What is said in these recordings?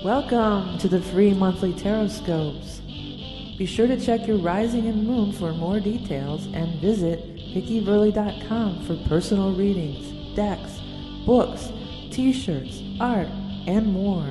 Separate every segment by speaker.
Speaker 1: Welcome to the free monthly tarot scopes. Be sure to check your rising and moon for more details and visit VickieVerley.com for personal readings, decks, books, t-shirts, art, and more.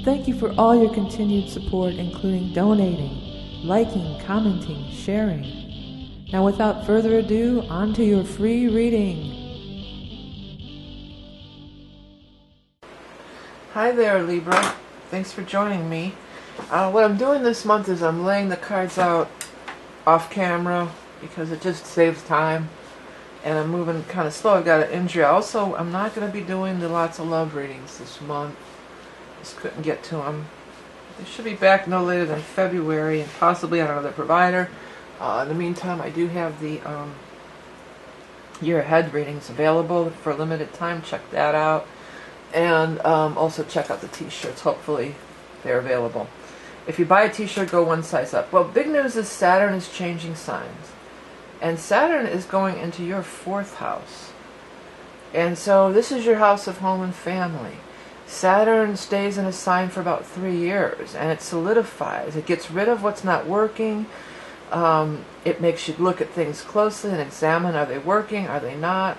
Speaker 1: Thank you for all your continued support, including donating, liking, commenting, sharing. Now without further ado, on to your free reading. Hi there, Libra. Thanks for joining me. What I'm doing this month is I'm laying the cards out off camera because it just saves time, and I'm moving kind of slow. I've got an injury. Also, I'm not going to be doing the lots of love readings this month. Just couldn't get to them. They should be back no later than February, and possibly on another provider. In the meantime, I do have the year ahead readings available for a limited time. Check that out. And also check out the t-shirts. Hopefully they're available. If you buy a t-shirt, go one size up. Well, big news is Saturn is changing signs. And Saturn is going into your 4th house. And so this is your house of home and family. Saturn stays in a sign for about 3 years, and it solidifies. It gets rid of what's not working. It makes you look at things closely and examine, are they working, are they not?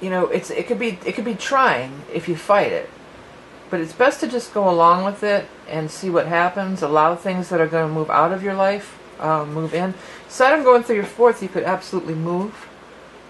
Speaker 1: You know, it could be trying if you fight it, but it's best to just go along with it and see what happens. Allow things that are going to move out of your life, move in. Saturn going through your 4th, you could absolutely move.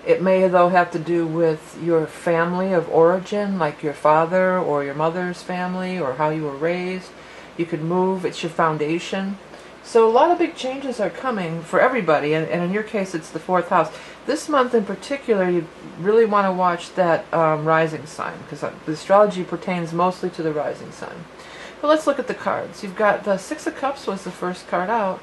Speaker 1: It may, though, have to do with your family of origin, like your father or your mother's family, or how you were raised. You could move. It's your foundation. So a lot of big changes are coming for everybody, and in your case, it's the 4th house. This month in particular, you really want to watch that rising sign, because the astrology pertains mostly to the rising sign. But let's look at the cards. You've got the 6 of Cups was the first card out.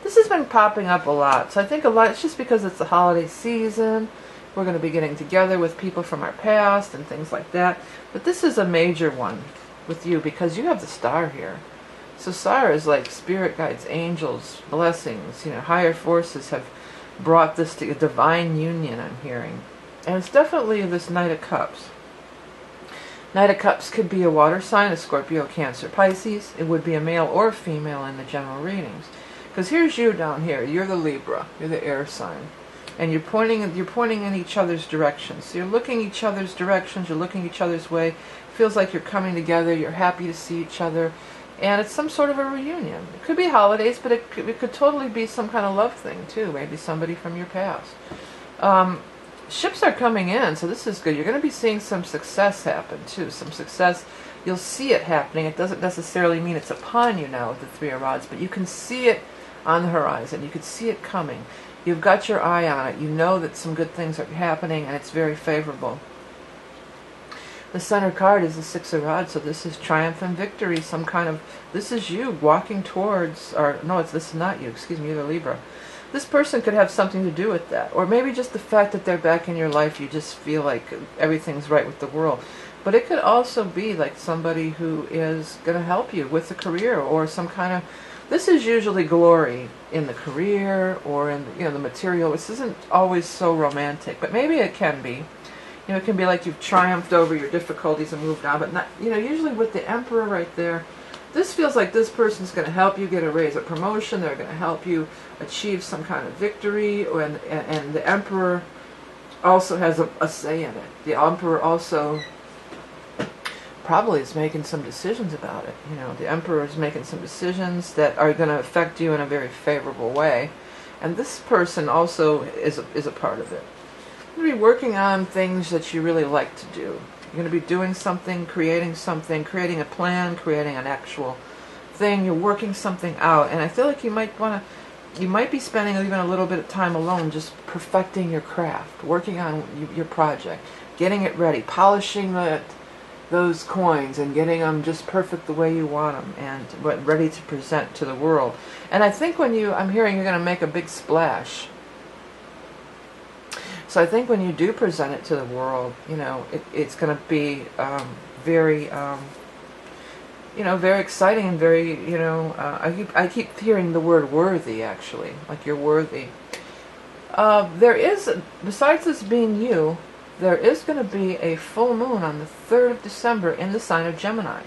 Speaker 1: This has been popping up a lot, so I think a lot, it's just because it's the holiday season. We're going to be getting together with people from our past and things like that. But this is a major one with you because you have the star here. So star is like spirit guides, angels, blessings, you know, higher forces have brought this to a divine union, I'm hearing. And it's definitely this Knight of Cups. Knight of Cups could be a water sign, a Scorpio, Cancer, Pisces. It would be a male or female in the general readings. Because here's you down here. You're the Libra. You're the air sign. And you're pointing in each other's directions. So you're looking each other's directions. You're looking each other's way. It feels like you're coming together. You're happy to see each other. And it's some sort of a reunion. It could be holidays, but it could totally be some kind of love thing, too. Maybe somebody from your past. Ships are coming in, so this is good. You're going to be seeing some success happen, too. Some success. You'll see it happening. It doesn't necessarily mean it's upon you now with the 3 of Rods, but you can see it on the horizon. You can see it coming. You've got your eye on it. You know that some good things are happening, and it's very favorable. The center card is the 6 of Rods, so this is triumph and victory. Some kind of, this is you walking towards, or no, this is not you, excuse me, you're the Libra. This person could have something to do with that, or maybe just the fact that they're back in your life, you just feel like everything's right with the world. But it could also be like somebody who is going to help you with a career, or some kind of, this is usually glory in the career, or in, you know, the material. This isn't always so romantic, but maybe it can be. You know, it can be like you've triumphed over your difficulties and moved on, but not, you know, usually with the Emperor right there, this feels like this person's going to help you get a raise, a promotion. They're going to help you achieve some kind of victory, and the Emperor also has a say in it. The Emperor also probably is making some decisions about it. You know, the Emperor is making some decisions that are going to affect you in a very favorable way, and this person also is a part of it. You're going to be working on things that you really like to do. You're going to be doing something, creating a plan, creating an actual thing. You're working something out, and I feel like you might be spending even a little bit of time alone just perfecting your craft, working on your project, getting it ready, polishing those coins and getting them just perfect the way you want them and ready to present to the world. And I think I'm hearing you're going to make a big splash. So I think when you do present it to the world, you know, it's going to be very, you know, very exciting and very, you know, I keep hearing the word worthy, actually, like you're worthy. There is, besides this being you, there is going to be a full moon on the 3rd of December in the sign of Gemini.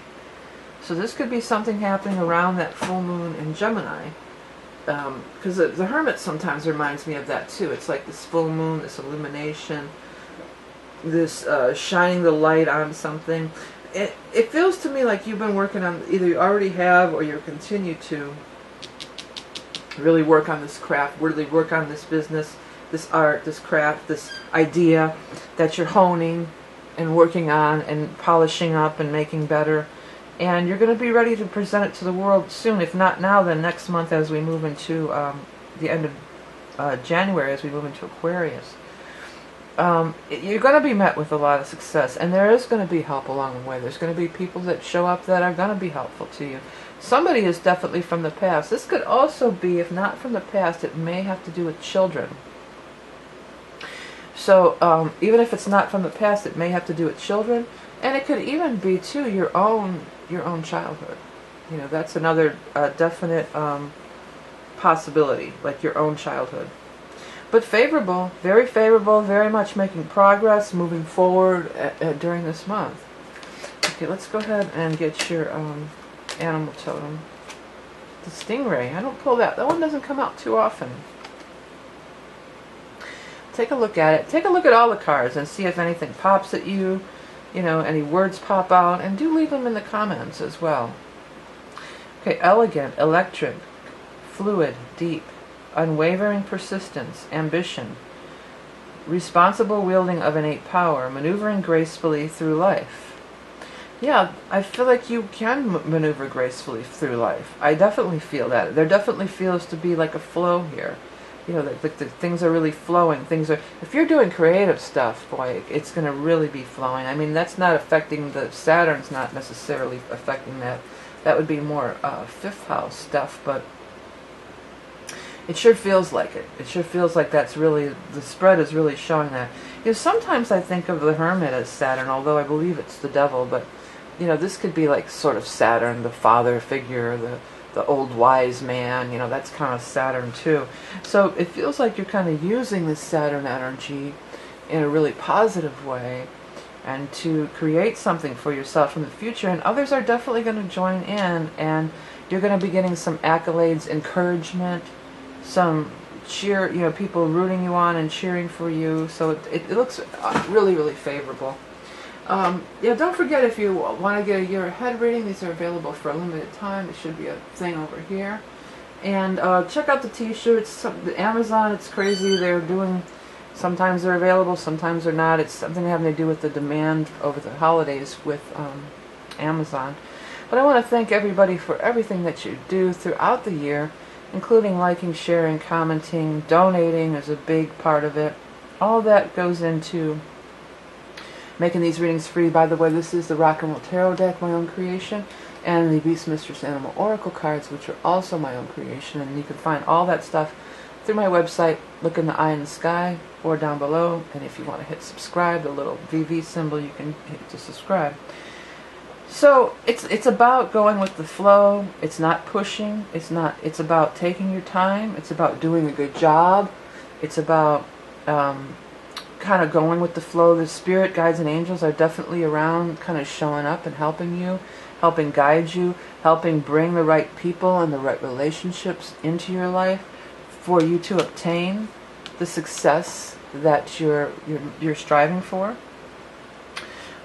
Speaker 1: So this could be something happening around that full moon in Gemini. Because the Hermit sometimes reminds me of that too. It's like this full moon, this illumination, this shining the light on something. It feels to me like you've been working on, either you already have or you continue to really work on this craft, really work on this business, this art, this craft, this idea that you're honing and working on and polishing up and making better. And you're going to be ready to present it to the world soon. If not now, then next month as we move into the end of January, as we move into Aquarius. You're going to be met with a lot of success, and there is going to be help along the way. There's going to be people that show up that are going to be helpful to you. Somebody is definitely from the past. This could also be, if not from the past, it may have to do with children. So even if it's not from the past, it may have to do with children, and it could even be too your own childhood. You know, that's another definite possibility, like your own childhood. But favorable, very much making progress, moving forward during this month. Okay, let's go ahead and get your animal totem. The stingray. I don't pull that. That one doesn't come out too often. Take a look at it. Take a look at all the cards and see if anything pops at you. You know, any words pop out. And do leave them in the comments as well. Okay, elegant, electric, fluid, deep, unwavering persistence, ambition, responsible wielding of innate power, maneuvering gracefully through life. Yeah, I feel like you can maneuver gracefully through life. I definitely feel that. There definitely feels to be like a flow here. You know, the things are really flowing. Things are. If you're doing creative stuff, boy, it's going to really be flowing. I mean, that's not affecting the Saturn's not necessarily affecting that. That would be more fifth house stuff, but it sure feels like it. It sure feels like that's really, the spread is really showing that. You know, sometimes I think of the Hermit as Saturn, although I believe it's the devil, but, you know, this could be like sort of Saturn, the father figure, the old wise man, you know, that's kind of Saturn too. So it feels like you're kind of using this Saturn energy in a really positive way and to create something for yourself in the future, and others are definitely going to join in, and you're going to be getting some accolades, encouragement, some cheer, you know, people rooting you on and cheering for you. So it looks really, really favorable. Yeah, don't forget, if you want to get a year ahead reading, these are available for a limited time. It should be a thing over here. And check out the t-shirts. The Amazon, it's crazy. They're doing, sometimes they're available, sometimes they're not. It's something having to do with the demand over the holidays with Amazon. But I want to thank everybody for everything that you do throughout the year, including liking, sharing, commenting, donating is a big part of it. All that goes into making these readings free. By the way, this is the Rock and Roll Tarot deck, my own creation, and the Beast Mistress Animal Oracle cards, which are also my own creation. And you can find all that stuff through my website. Look in the eye in the sky or down below. And if you want to hit subscribe, the little VV symbol, you can hit to subscribe. So it's about going with the flow. It's not pushing. It's about taking your time. It's about doing a good job. It's about kind of going with the flow. The spirit guides and angels are definitely around, kind of showing up and helping you, helping guide you, helping bring the right people and the right relationships into your life for you to obtain the success that you're striving for.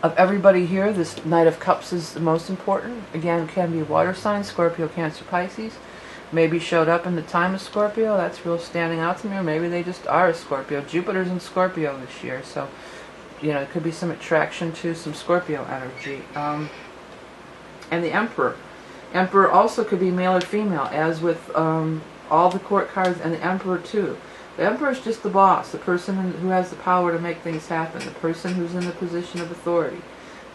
Speaker 1: Of everybody here, this Knight of Cups is the most important. Again, can be water signs, Scorpio, Cancer, Pisces. Maybe showed up in the time of Scorpio. That's real standing out to me. Or maybe they just are a Scorpio. Jupiter's in Scorpio this year, so you know, it could be some attraction to some Scorpio energy. And the Emperor. Emperor also could be male or female, as with all the court cards, and the Emperor too. The Emperor is just the boss, the person who has the power to make things happen, the person who's in the position of authority.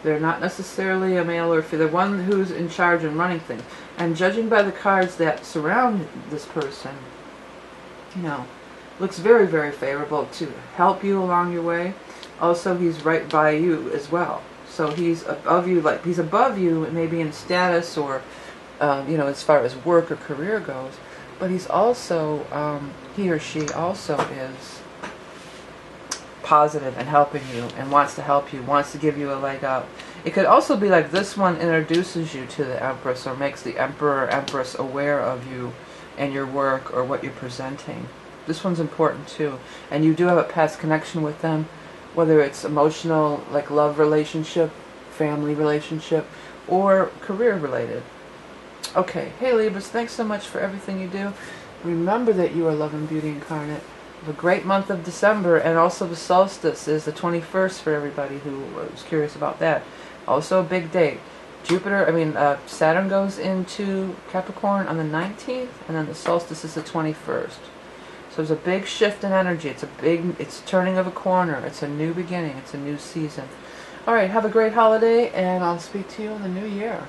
Speaker 1: They're not necessarily a male or female. They're one who's in charge and running things. And judging by the cards that surround this person, you know, looks very, very favorable to help you along your way. Also, he's right by you as well. So he's above you, like he's above you, maybe in status or, you know, as far as work or career goes. But he's also, he or she also is positive and helping you and wants to help you, wants to give you a leg up. It could also be like this one introduces you to the Empress or makes the Emperor or Empress aware of you and your work or what you're presenting. This one's important too. And you do have a past connection with them, whether it's emotional, like love relationship, family relationship, or career related. Okay, hey Libras, thanks so much for everything you do. Remember that you are love and beauty incarnate. The great month of December, and also the solstice is the 21st for everybody who was curious about that. Also a big date. Saturn goes into Capricorn on the 19th, and then the solstice is the 21st. So there's a big shift in energy. It's turning of a corner. It's a new beginning. It's a new season. All right, have a great holiday, and I'll speak to you in the new year.